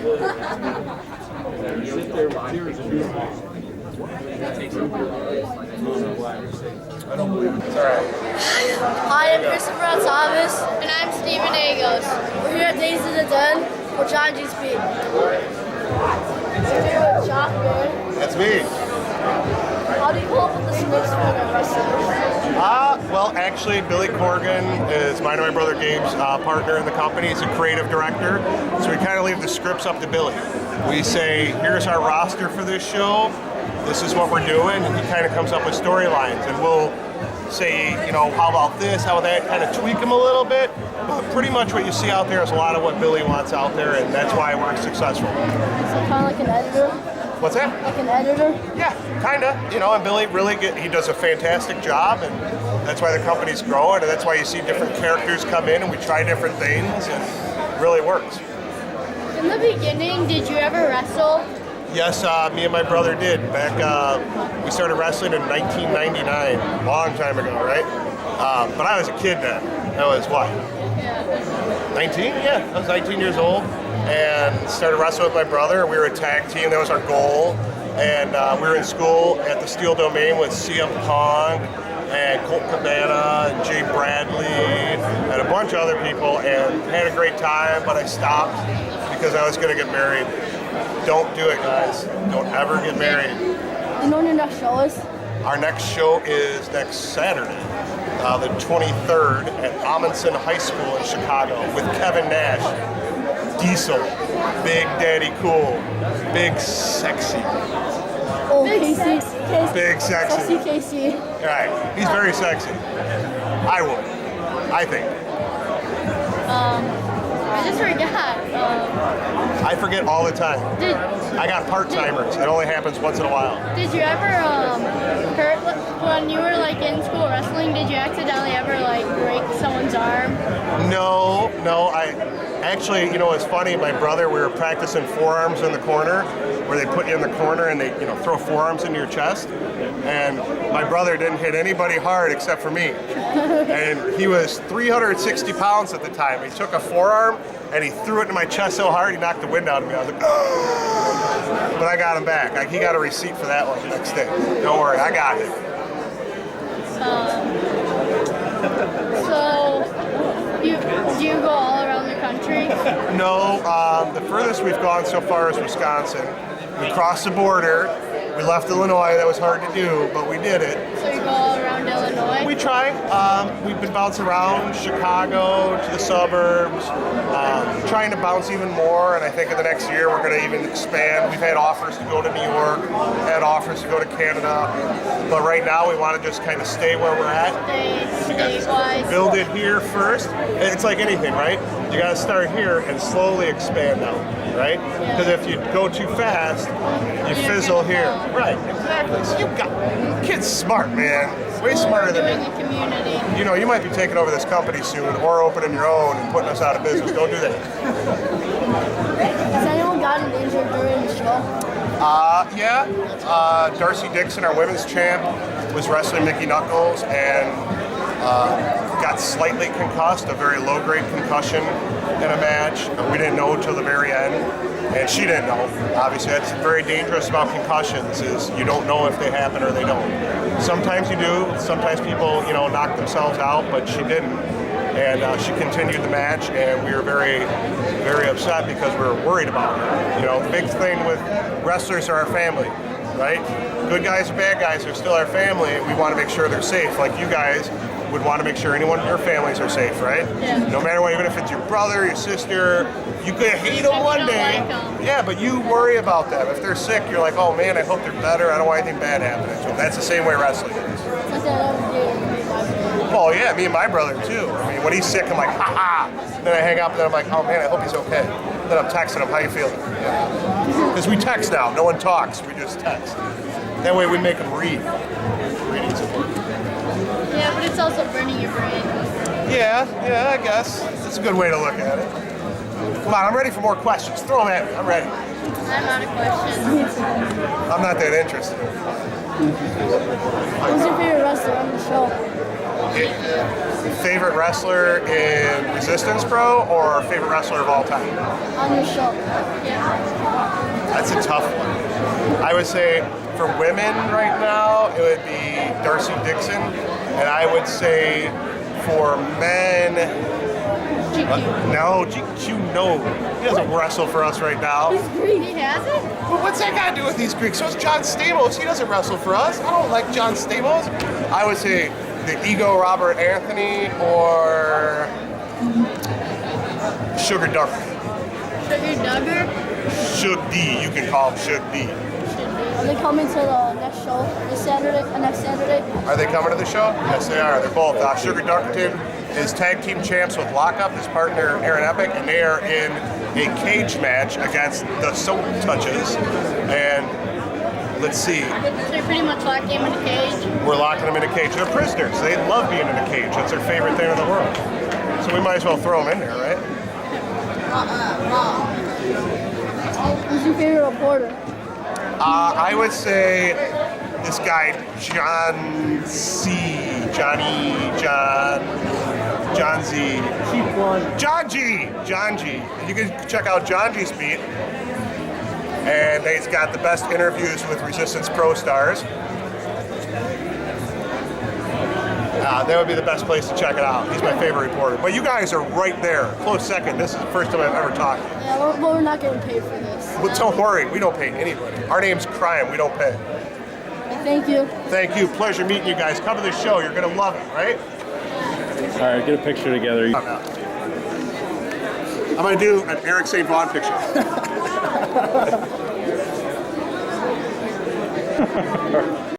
I don't believe it. It's all right. Hi, I'm Christopher Thomas. And I'm Stephen Agos. We're here at Days of the Den for Johngy's Beat. We're here with Jacques Baron. That's me. How do you come up with the scripts for the wrestlers? Well, actually, Billy Corgan is mine and my brother Gabe's partner in the company. He's a creative director. So we kind of leave the scripts up to Billy. We say, here's our roster for this show. This is what we're doing. And he kind of comes up with storylines. And we'll say, you know, how about this, how about that, kind of tweak them a little bit. But pretty much what you see out there is a lot of what Billy wants out there, and that's why we're successful. So kind of like an editor? What's that? Like an editor? Yeah, kind of. You know, and Billy he does a fantastic job, and that's why the company's growing, and that's why you see different characters come in, and we try different things, and it really works. In the beginning, did you ever wrestle? Yes, me and my brother did. Back, we started wrestling in 1999, a long time ago, right? But I was a kid then. I was what? 19? Yeah, I was 19 years old. And started wrestling with my brother. We were a tag team. That was our goal. And we were in school at the Steel Domain with CM Punk and Colt Cabana and Jay Bradley and a bunch of other people, and had a great time. But I stopped because I was going to get married. Don't do it, guys. Don't ever get married. You know when your next show is? Our next show is next Saturday, the 23rd at Amundsen High School in Chicago with Kevin Nash, Diesel, Big Daddy Cool, Big Sexy. Oh, Casey. Big Sexy. Sexy Casey. All right, he's very sexy. I think. I just forgot. I forget all the time. I got part-timers. It only happens once in a while. Did you ever hurt when you were like in school wrestling? Did you accidentally ever like break someone's arm? No. I actually, you know, it's funny. My brother, we were practicing forearms in the corner, where they put you in the corner and they, you know, throw forearms into your chest. And my brother didn't hit anybody hard except for me. And he was 360 pounds at the time. He took a forearm and he threw it into my chest so hard he knocked the wind out of me. I was like, oh! But I got him back. He got a receipt for that one the next day. Don't worry, I got it. Do you go all around the country? No, the furthest we've gone so far is Wisconsin. We crossed the border. We left Illinois. That was hard to do, but we did it. So you go all around Illinois? We try. We've been bouncing around Chicago to the suburbs, trying to bounce even more, and I think in the next year we're going to even expand. We've had offers to go to New York, had offers to go to Canada, but right now we want to just kind of stay where we're at. State-wise. Build it here first. It's like anything, right? You got to start here and slowly expand out, right? Because if you go too fast, you fizzle here. Right, exactly. So you got kids smart, man. Way smarter than me. The community. You know, you might be taking over this company soon, or opening your own and putting us out of business. Don't do that. Has anyone gotten injured during the show? Yeah. Darcy Dixon, our women's champ, was wrestling Mickey Knuckles and got slightly concussed, a very low-grade concussion in a match. We didn't know until the very end, and she didn't know. Obviously, that's very dangerous about concussions, is you don't know if they happen or they don't. Sometimes you do. Sometimes people, you know, knock themselves out, but she didn't. And she continued the match, and we were very, very upset because we were worried about her. You know, the big thing with wrestlers are our family, right? Good guys and bad guys are still our family. We want to make sure they're safe, like you guys would want to make sure anyone in your families are safe, right? Yeah. No matter what, even if it's your brother, your sister, you could hate them one day. Like yeah, but you worry about them. If they're sick, you're like, oh man, I hope they're better. I don't want anything bad happening to them. That's the same way wrestling is. Like that every day. Oh yeah, me and my brother too. I mean, when he's sick, I'm like, ha ha. Then I hang up and then I'm like, oh man, I hope he's okay. Then I'm texting him, how you feeling? Because we text now, no one talks, we just text. That way we make him read. Reading's important. Yeah, but it's also burning your brain. Yeah, I guess. That's a good way to look at it. Come on, I'm ready for more questions. Throw them at me, I'm ready. I'm out of questions. I'm not that interested. Who's your favorite wrestler on the show? Favorite wrestler in Resistance Pro or favorite wrestler of all time? On your show. That's a tough one. I would say for women right now, it would be Darcy Dixon. And I would say for men, GQ. no, GQ, no. He doesn't wrestle for us right now. He's Greek. He has it? But what's that got to do with these Greeks? So is John Stamos. He doesn't wrestle for us. I don't like John Stamos. I would say the Ego Robert Anthony or Sugar Duck. Sugar Duggar? Shug D. You can call him Shug D. Are they coming to the next show next Saturday? Are they coming to the show? Yes, they are. They're both. Sugar Duckerton is tag team champs with Lockup, his partner Aaron Epic, and they are in a cage match against the Soul Touches. And let's see. So you're pretty much locked him in a cage? We're locking them in a cage. They're prisoners. They love being in a cage. That's their favorite thing in the world. So we might as well throw them in there, right? Who's your favorite reporter? I would say this guy, John Johngy. You can check out Johngy's beat. And he's got the best interviews with Resistance Pro stars. That would be the best place to check it out. He's my favorite reporter. But you guys are right there, close second. This is the first time I've ever talked. Yeah, but we're not getting paid for this. But don't worry, we don't pay anybody. Our name's Crime, we don't pay. Thank you. Thank you, pleasure meeting you guys. Come to the show, you're gonna love it, right? All right, get a picture together. I'm gonna do an Eric St. Vaughn picture.